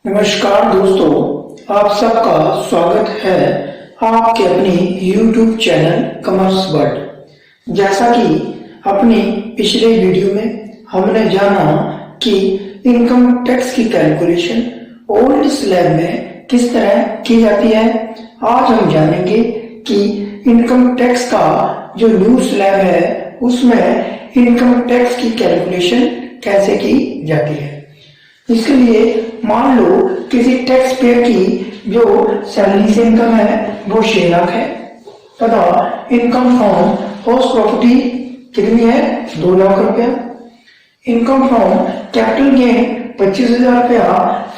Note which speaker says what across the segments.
Speaker 1: नमस्कार दोस्तों, आप सबका स्वागत है आपके अपने YouTube चैनल कॉमर्स वर्ल्ड। जैसा कि अपने पिछले वीडियो में हमने जाना कि इनकम टैक्स की कैलकुलेशन ओल्ड स्लैब में किस तरह की जाती है, आज हम जानेंगे कि इनकम टैक्स का जो न्यू स्लैब है उसमें इनकम टैक्स की कैलकुलेशन कैसे की जाती है। इसके लिए मान लो किसी टैक्स पेयर की जो सैलरी से इनकम है वो 6 लाख है तथा इनकम फ्रॉम हाउस प्रॉपर्टी कितनी है 2 लाख रुपया, इनकम फ्रॉम कैपिटल गेन 25,000 रुपया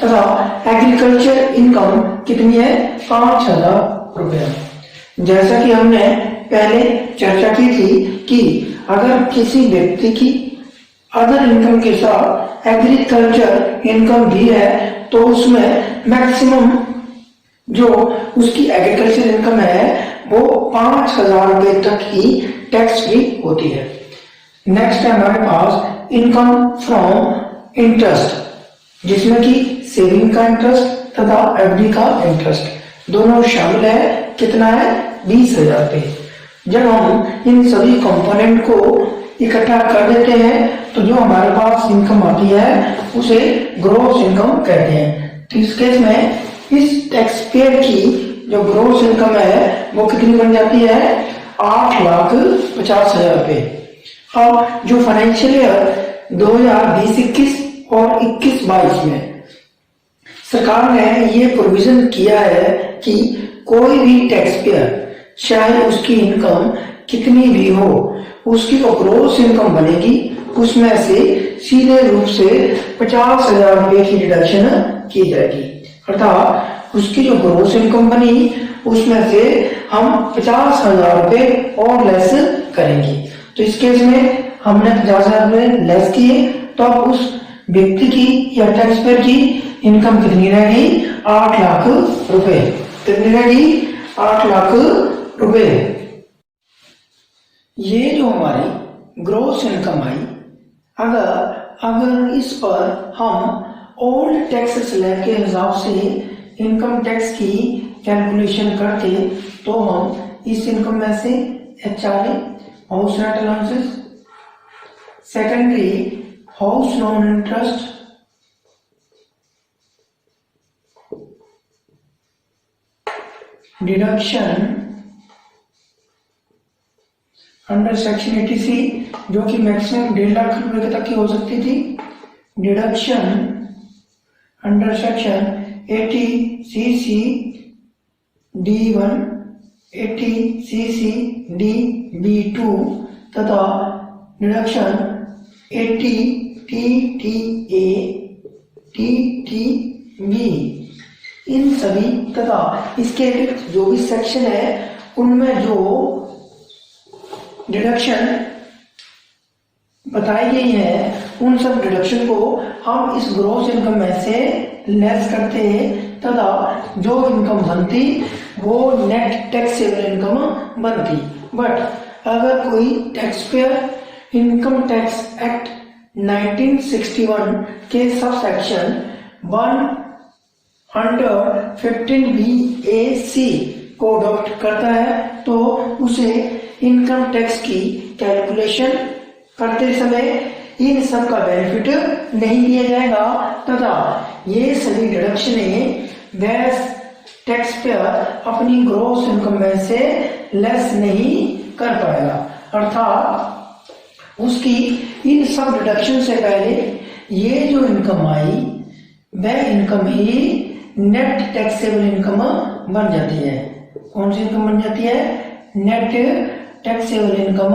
Speaker 1: तथा एग्रीकल्चर इनकम कितनी है 5,000 रुपया। जैसा कि हमने पहले चर्चा की थी कि अगर किसी व्यक्ति की अदर इनकम के साथ एग्रीकल्चर इनकम भी है तो उसमें मैक्सिमम जो उसकी एग्रीकल्चर इनकम है वो 5,000 रुपए तक ही टैक्स फ्री होती है। नेक्स्ट है हमारे पास इनकम फ्रॉम इंटरेस्ट, जिसमें कि सेविंग का इंटरेस्ट तथा एफडी का इंटरेस्ट दोनों शामिल है। कितना है 20,000 रुपए। जब हम इन सभी कंपोनेंट को इकट्ठा कर देते हैं तो जो हमारे पास इनकम आती है उसे ग्रॉस इनकम कहते हैं। तो इस केस में इस टैक्स पेयर की जो ग्रॉस इनकम है वो कितनी बन जाती है 8,50,000 रुपए। अब जो फाइनेंशियल ईयर 2020-21 और 21-22 में सरकार ने ये प्रोविजन किया है कि कोई भी टैक्स पेयर चाहे उसकी इनकम कितनी भी हो उसकी जो ग्रॉस इनकम बनेगी उसमें से सीधे रूप से 50,000 रुपए की डिडक्शन की जाएगी, अर्थात उसकी जो ग्रॉस इनकम बनी उसमें से हम 50,000 रुपए और लेस करेंगे। तो इस केस में हमने 50,000 रुपए लेस किए तो अब उस व्यक्ति की या टैक्स पेयर की इनकम कितनी रहेगी 8 लाख रुपए। कितनी रहेगी 8 लाख रुपए। ये जो हमारी ग्रॉस इनकम आई, अगर इस पर हम ओल्ड टैक्स स्लैब के हिसाब से इनकम टैक्स की कैलकुलेशन करते तो हम इस इनकम में से HRA house rent allowances, secondary house loan interest, deduction under section 80C जो कि मैक्सिमम 1.5 लाख रुपए तक की हो सकती थी, deduction under section 80CC D1, 80CC DB2 तथा डिडक्शन 80TTA TTB, इन सभी तथा इसके जो भी सेक्शन है उनमें जो डिडक्शन बताई गई है उन सब डिडक्शन को हम इस ग्रॉस इनकम में से लेस करते हैं तथा जो इनकम बनती वो नेट टैक्सेबल इनकम बनती। बट अगर कोई tax payer income tax act 1961 के सब सेक्शन 115BAC को अडॉप्ट करता है तो उसे इनकम टैक्स की कैलकुलेशन करते समय इन सब का बेनिफिट नहीं दिया जाएगा तथा ये सभी डिडक्शनें वह टैक्स पेयर अपनी ग्रॉस इनकम में से लेस नहीं कर पाएगा, अर्थात उसकी इन सब डिडक्शन से पहले ये जो इनकम आई वह इनकम ही नेट टैक्सेबल इनकम बन जाती है। कौन सी इनकम बन जाती है नेट टैक्सेबल इनकम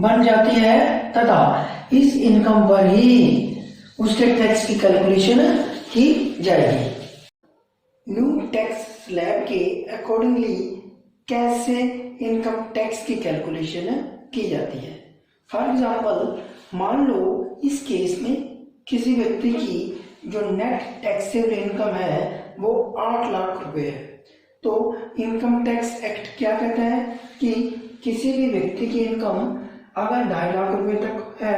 Speaker 1: बन जाती है तथा इस इनकम पर ही उसके टैक्स की कैलकुलेशन की जाएगी। न्यू टैक्स स्लैब के अकॉर्डिंगली कैसे इनकम टैक्स की कैलकुलेशन की जाती है। फॉर एग्जांपल मान लो इस केस में किसी व्यक्ति की जो नेट टैक्सेबल इनकम है वो 8 लाख रुपए है तो इनकम टैक्स एक्ट क्या कहता है कि किसी भी व्यक्ति की इनकम अगर 2.5 लाख रुपए तक है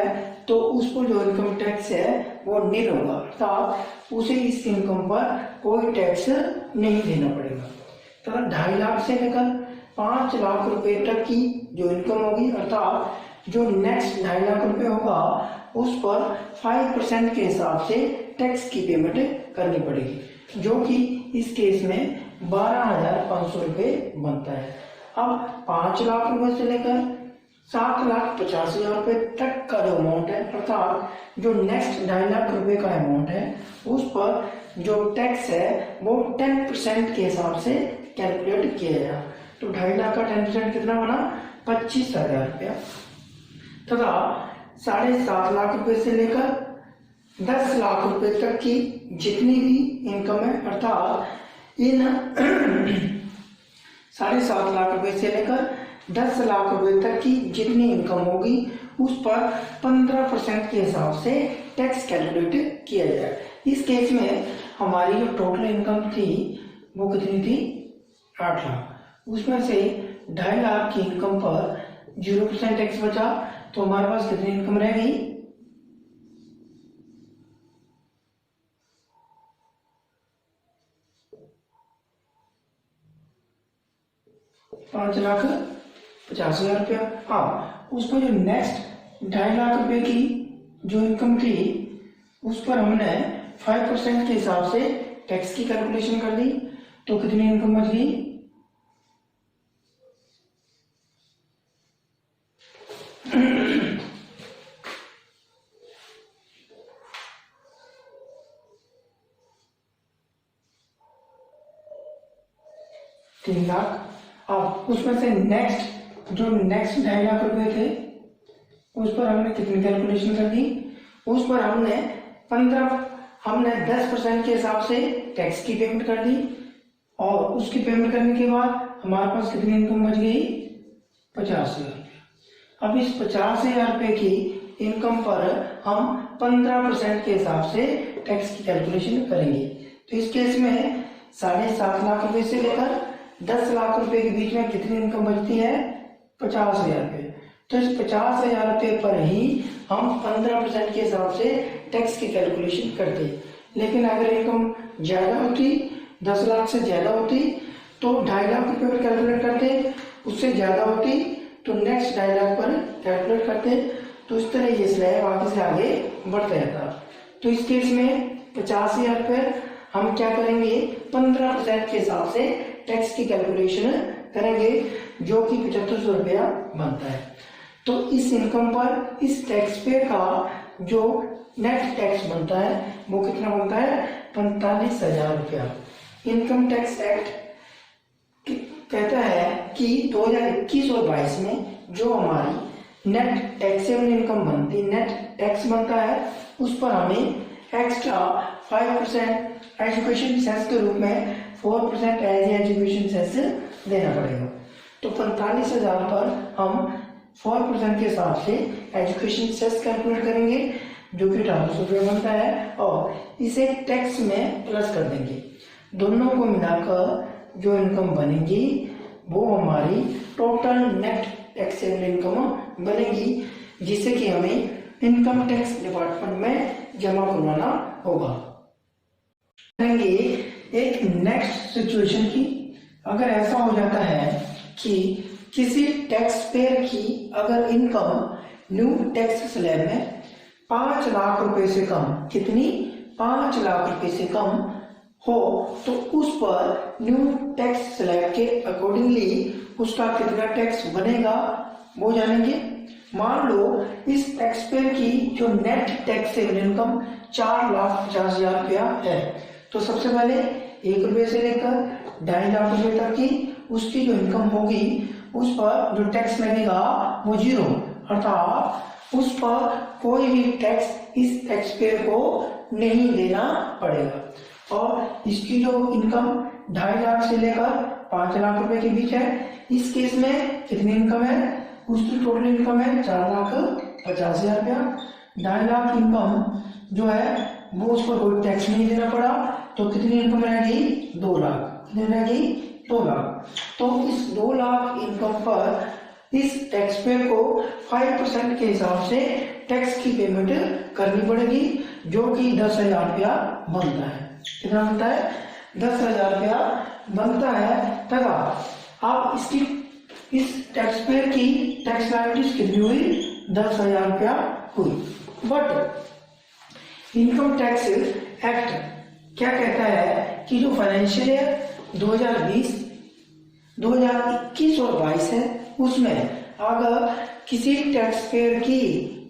Speaker 1: तो उस पर जो इनकम टैक्स है वो नील होगा, अर्थात उसे इस इनकम पर कोई टैक्स नहीं देना पड़ेगा। तो 2.5 लाख से लेकर 5 लाख रुपए तक की जो इनकम होगी, अर्थात जो नेक्स्ट 2.5 लाख रुपए होगा उस पर 5% के हिसाब से टैक्स की पेमेंट करनी पड़ेगी, जो कि इस केस में 12,500 रुपये बनता है। अब 5 लाख रुपए से लेकर 7,50,000 रुपए तक का जो अमाउंट है, अर्थात जो नेक्स्ट 2.5 लाख रुपए का अमाउंट है, उस पर जो टैक्स है वो 10% के हिसाब से कैलकुलेट किया जाएगा। तो 2.5 लाख का 10% कितना बना? 25,000 रुपया। तथा 7.5 लाख रुपए से लेकर 10 लाख रुपए तक की जितनी भी इनकम है, अर्थात इन 7.5 लाख रुपए से लेकर 10 लाख रुपए तक की जितनी इनकम होगी उस पर 15% के हिसाब से टैक्स कैलकुलेट किया जाए। इस केस में हमारी जो टोटल इनकम थी वो कितनी थी? 8 लाख। उसमें से 2.5 लाख की इनकम पर 0% टैक्स बचा, तो हमारे पास कितनी इनकम रह गई? 5,50,000 रुपया। हाँ, उस पर जो नेक्स्ट 2.5 लाख रुपए की जो इनकम थी उस पर हमने 5% के हिसाब से टैक्स की कैलकुलेशन कर दी, तो कितनी इनकम बच गई? 3 लाख। अब उसमें से नेक्स्ट 2.5 लाख रुपए थे उस पर हमने कितनी कैलकुलेशन कर दी? उस पर हमने 10% के हिसाब से टैक्स की पेमेंट कर दी, और उसकी पेमेंट करने के बाद हमारे पास कितनी इनकम बच गई? 50,000 रुपये। अब इस 50,000 रुपये की इनकम पर हम 15% के हिसाब से टैक्स की कैलकुलेशन करेंगे। तो इस केस में 7.5 लाख रुपए से लेकर 10 लाख रुपए के बीच में कितनी इनकम बचती है? 50,000 रुपये। तो इस 50,000 रुपये पर ही हम 15% के हिसाब से टैक्स की कैलकुलेशन करते। लेकिन अगर इनकम ज्यादा होती, 10 लाख से ज्यादा होती, तो 2.5 लाख रुपये पर कैलकुलेट करते, उससे ज्यादा होती तो नेक्स्ट 2.5 लाख पर कैलकुलेट करते। तो इस तरह ये स्लैब आगे से आगे बढ़ता रहता। तो इस केस में 50,000 रुपये हम क्या करेंगे? 15% के हिसाब से टैक्स की कैलकुलेशन करेंगे, जो कि 7,500 रुपया बनता है। तो इस इनकम पर इस टैक्स पे का जो नेट टैक्स बनता है वो कितना बनता है? 45,000 रुपया। इनकम टैक्स एक्ट कहता है कि 2021 और 22 में जो हमारी नेट टैक्सेबल इनकम बनती, नेट टैक्स बनता है, उस पर हमें एक्स्ट्रा 5% एजुकेशन सेस के रूप में 4% एज एजुकेशन सेस देना पड़ेगा। तो 45,000 पर हम 4% के हिसाब से एजुकेशन सेस कैलकुलेट करेंगे, जो कि 250 रुपये बनता है, और इसे टैक्स में प्लस कर देंगे। दोनों को मिलाकर जो इनकम बनेगी वो हमारी टोटल नेट टैक्सेबल इनकम बनेगी, जिसे कि हमें इनकम टैक्स डिपार्टमेंट में जमा करवाना होगा। करेंगे एक नेक्स्ट सिचुएशन की। अगर ऐसा हो जाता है कि किसी टैक्स पेयर की अगर इनकम न्यू टैक्स स्लैब में 5 लाख रुपए से कम, कितनी? 5 लाख रुपए से कम हो, तो उस पर न्यू टैक्स स्लैब के अकॉर्डिंगली उसका कितना टैक्स बनेगा वो जानेंगे। मान लो इस टैक्स पेयर की जो नेट टैक्सेबल इनकम 4,50,000 रुपया है, तो सबसे पहले 1 रुपये से लेकर 2.5 लाख रुपए तक की उसकी जो इनकम होगी उस पर जो टैक्स लगेगा वो 0, अर्थात उस पर कोई भी टैक्स इस टैक्स पेयर को नहीं देना पड़ेगा। और इसकी जो इनकम 2.5 लाख से लेकर 5 लाख रुपए के बीच है, इस केस में कितनी इनकम है? उसकी टोटल इनकम है 4,50,000 रुपया। 2.5 लाख इनकम जो है वो उस पर कोई टैक्स नहीं देना पड़ा, तो कितनी इनकम रह गई? 2 लाख। कितनी रह गई? 2 लाख। तो इस 2 लाख इनकम पर इस टैक्स पेयर को 5% के हिसाब से टैक्स की पेमेंट करनी पड़ेगी, जो कि 10,000 रुपया बनता है। कितना बनता है? 10,000 रुपया बनता है। तथा आप इसकी इस टैक्स पेयर की टैक्स लायबिलिटीज कितनी हुई? 10,000 रुपया हुई। बट इनकम टैक्स एक्ट क्या कहता है कि जो फाइनेंशियल ईयर 2020, 2021 और 22 है, उसमें अगर किसी टैक्स पेयर की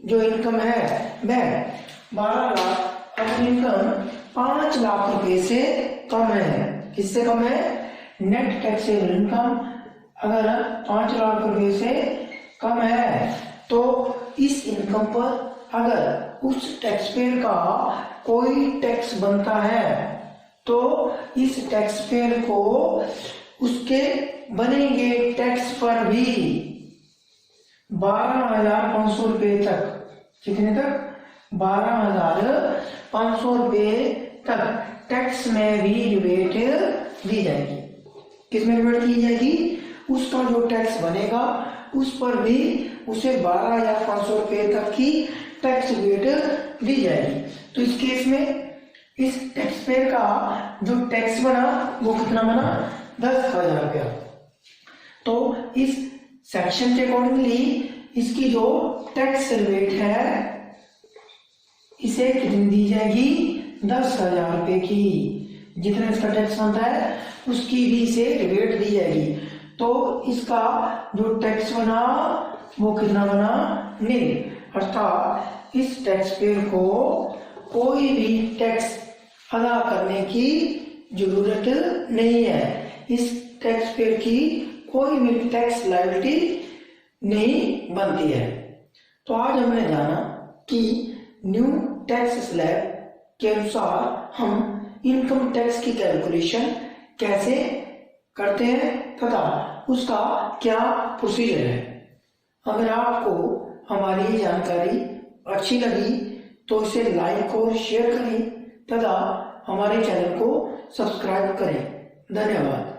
Speaker 1: जो इनकम है वह 12 लाख, अपनी इनकम 5 लाख रुपए से कम है। किससे कम है? नेट टैक्सेबल इनकम अगर 5 लाख रुपए से कम है, तो इस इनकम पर अगर उस टैक्स पेयर का कोई टैक्स बनता है, तो इस टैक्स पेयर को उसके बनेंगे टैक्स पर भी 12,500 रुपए तक। कितने तक? 12,500 रुपए तक टैक्स में भी रिबेट दी जाएगी। किसमें रिबेट की जाएगी? उसका जो टैक्स बनेगा उस पर भी उसे 12,500 रुपए तक की टैक्स रिबेट दी जाएगी। तो इस केस में इस टैक्स पेयर का जो टैक्स बना वो कितना बना? 10,000 रुपया। तो इस सेक्शन के अकॉर्डिंगली इसकी जो टैक्स रिबेट है इसे कितनी दी जाएगी? 10,000 रुपए की। जितना इसका टैक्स बनता है उसकी भी इसे रिबेट दी जाएगी। तो इसका जो टैक्स बना वो कितना बना? नील। अर्थात इस टैक्स पेयर को कोई भी टैक्स अदा करने की जरूरत नहीं है। इस टैक्स पेयर की कोई भी टैक्स लायबिलिटी नहीं बनती है। तो आज हमने जाना कि न्यू टैक्स स्लैब के अनुसार हम इनकम टैक्स की कैलकुलेशन कैसे करते हैं तथा उसका क्या प्रोसीजर है। अगर आपको हमारी जानकारी अच्छी लगी तो इसे लाइक और शेयर करें तथा हमारे चैनल को सब्सक्राइब करें। धन्यवाद।